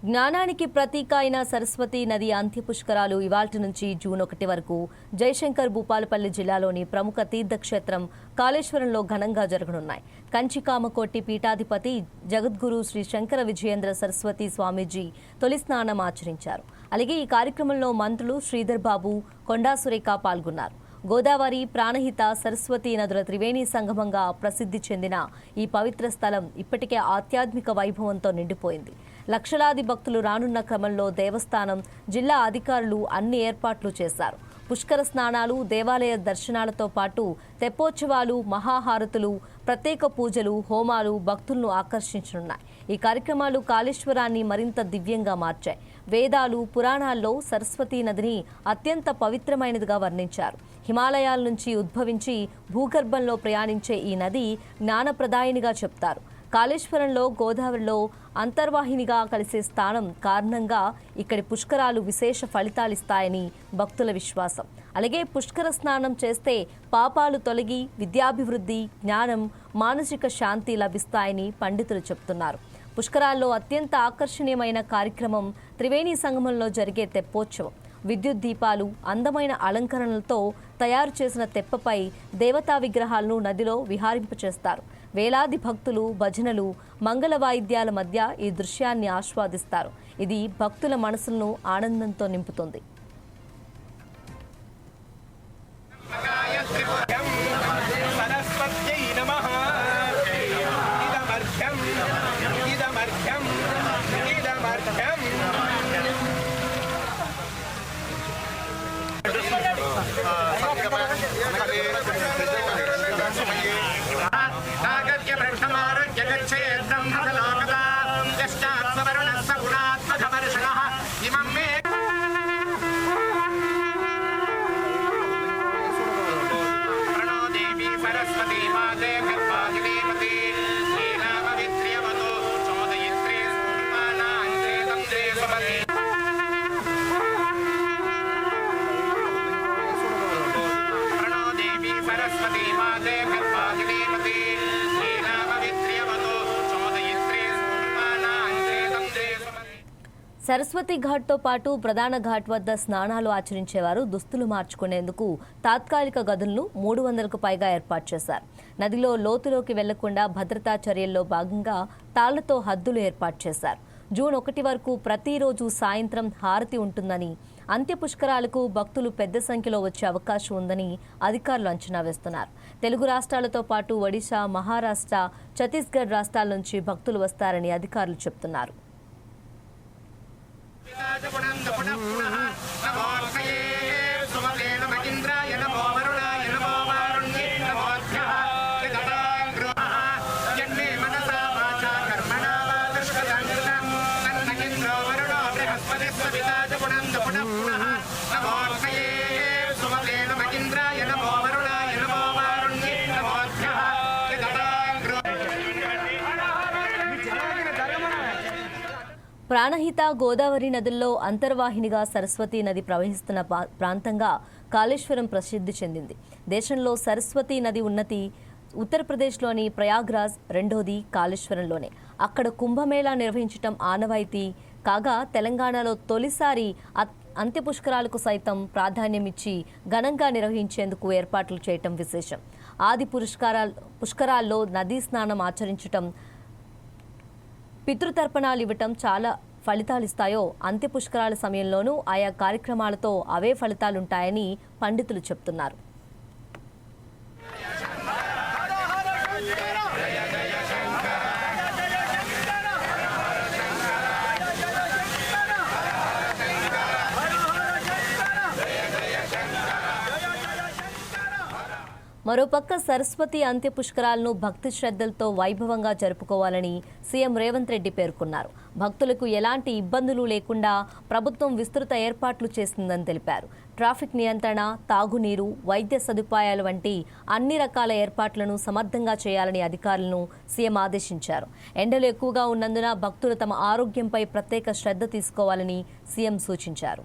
జ్ఞానానికి ప్రతీక అయిన సరస్వతి నది అంత్య పుష్కరాలు ఇవాల్టి నుంచి జూన్ 1 వరకు జయశంకర్ భూపాలపల్లి జిల్లాలోని ప్రముఖ తీర్థక్షేత్రం కాళేశ్వరంలో ఘనంగా జరగనున్నాయి. కంచికామకోటి పీఠాధిపతి జగద్గురు శ్రీ శంకర విజయేంద్ర సరస్వతి స్వామీజీ తొలి స్నానం ఆచరించారు. అలాగే ఈ కార్యక్రమంలో మంత్రులు శ్రీధర్ బాబు, కొండా సురేఖ పాల్గొన్నారు. గోదావరి, ప్రాణహిత, సరస్వతి నదుల త్రివేణి సంగమంగా ప్రసిద్ధి చెందిన ఈ పవిత్ర స్థలం ఇప్పటికే ఆధ్యాత్మిక వైభవంతో నిండిపోయింది. లక్షలాది భక్తులు రానున్న క్రమంలో దేవస్థానం, జిల్లా అధికారులు అన్ని ఏర్పాట్లు చేశారు. పుష్కర స్నానాలు, దేవాలయ దర్శనాలతో పాటు తెప్పోత్సవాలు, మహాహారతులు, ప్రత్యేక పూజలు, హోమాలు భక్తులను ఆకర్షించనున్నాయి. ఈ కార్యక్రమాలు కాళేశ్వరాన్ని మరింత దివ్యంగా మార్చాయి. వేదాలు, పురాణాల్లో సరస్వతీ నదిని అత్యంత పవిత్రమైనదిగా వర్ణించారు. హిమాలయాల నుంచి ఉద్భవించి భూగర్భంలో ప్రయాణించే ఈ నది జ్ఞానప్రదాయినిగా చెప్తారు. కాళేశ్వరంలో గోదావరిలో అంతర్వాహినిగా కలిసే స్థానం కారణంగా ఇక్కడి పుష్కరాలు విశేష ఫలితాలిస్తాయని భక్తుల విశ్వాసం. అలాగే పుష్కర స్నానం చేస్తే పాపాలు తొలగి విద్యాభివృద్ధి, జ్ఞానం, మానసిక శాంతి లభిస్తాయని పండితులు చెబుతున్నారు. పుష్కరాల్లో అత్యంత ఆకర్షణీయమైన కార్యక్రమం త్రివేణి సంగమంలో జరిగే తెప్పోత్సవం. విద్యుత్ దీపాలు, అందమైన అలంకరణలతో తయారు చేసిన తెప్పపై దేవతా విగ్రహాలను నదిలో విహారింపచేస్తారు. వేలాది భక్తులు భజనలు, మంగళ వాయిద్యాల మధ్య ఈ దృశ్యాన్ని ఆస్వాదిస్తారు. ఇది భక్తుల మనసులను ఆనందంతో నింపుతుంది. సరస్వతి ఘాట్తో పాటు ప్రధాన ఘాట్ వద్ద స్నానాలు ఆచరించేవారు దుస్తులు మార్చుకునేందుకు తాత్కాలిక గదులను 300కు పైగా ఏర్పాటు చేశారు. నదిలో లోతులోకి వెళ్లకుండా భద్రతా చర్యల్లో భాగంగా తాళ్లతో హద్దులు ఏర్పాటు చేశారు. జూన్ 1 వరకు ప్రతిరోజు సాయంత్రం హారతి ఉంటుందని, అంత్య పుష్కరాలకు భక్తులు పెద్ద సంఖ్యలో వచ్చే అవకాశం ఉందని అధికారులు అంచనా వేస్తున్నారు. తెలుగు రాష్ట్రాలతో పాటు ఒడిశా, మహారాష్ట్ర, ఛత్తీస్గఢ్ రాష్ట్రాల నుంచి భక్తులు వస్తారని అధికారులు చెబుతున్నారు. ప్రాణహిత, గోదావరి నదుల్లో అంతర్వాహినిగా సరస్వతీ నది ప్రవహిస్తున్న ప్రాంతంగా కాళేశ్వరం ప్రసిద్ధి చెందింది. దేశంలో సరస్వతీ నది ఉన్నతి ఉత్తరప్రదేశ్లోని ప్రయాగ్రాజ్, రెండోది కాళేశ్వరంలోనే. అక్కడ కుంభమేళా నిర్వహించడం ఆనవాయితీ కాగా తెలంగాణలో తొలిసారి అంత్య పుష్కరాలకు సైతం ప్రాధాన్యమిచ్చి ఘనంగా నిర్వహించేందుకు ఏర్పాట్లు చేయటం విశేషం. ఆది పుష్కరాల్లో నదీ స్నానం ఆచరించటం, పితృతర్పణాలు ఇవ్వటం చాలా ఫలితాలిస్తాయో అంత్య పుష్కరాల సమయంలోనూ ఆయా కార్యక్రమాలతో అవే ఫలితాలుంటాయని పండితులు చెప్తున్నారు. మరోపక్క సరస్వతి అంత్య పుష్కరాలను భక్తి శ్రద్ధలతో వైభవంగా జరుపుకోవాలని సీఎం రేవంత్ రెడ్డి పేర్కొన్నారు. భక్తులకు ఎలాంటి ఇబ్బందులు లేకుండా ప్రభుత్వం విస్తృత ఏర్పాట్లు చేసిందని తెలిపారు. ట్రాఫిక్ నియంత్రణ, తాగునీరు, వైద్య సదుపాయాలు వంటి అన్ని రకాల ఏర్పాట్లను సమర్థంగా చేయాలని అధికారులను సీఎం ఆదేశించారు. ఎండలు ఎక్కువగా ఉన్నందున భక్తులు తమ ఆరోగ్యంపై ప్రత్యేక శ్రద్ధ తీసుకోవాలని సీఎం సూచించారు.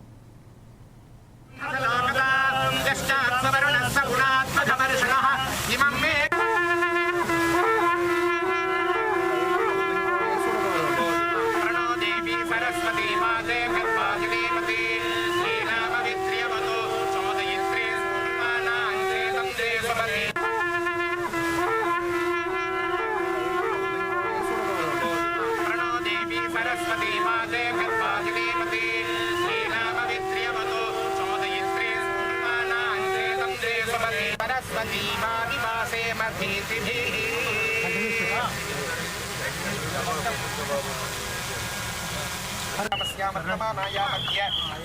माते कर्माजिनीपति लीलापवित्र्यवतु चोदयित्रे स्फुटमानाञ्चेतं देशपति प्रणो देवी सरस्वती माते कर्माजिनीपति लीलापवित्र्यवतु चोदयित्रे स्फुटमानाञ्चेतं देशपति सरस्वती मादिवासे मधीतिभिः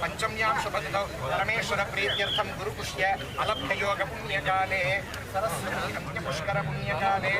पंचम्यां शुभदिनौ परमेश्वर प्रीत्यर्थं गुरुपुष्य अलभ्ययोग पुण्यकाले सरस्वती अंत्यपुष्कर पुण्यकाले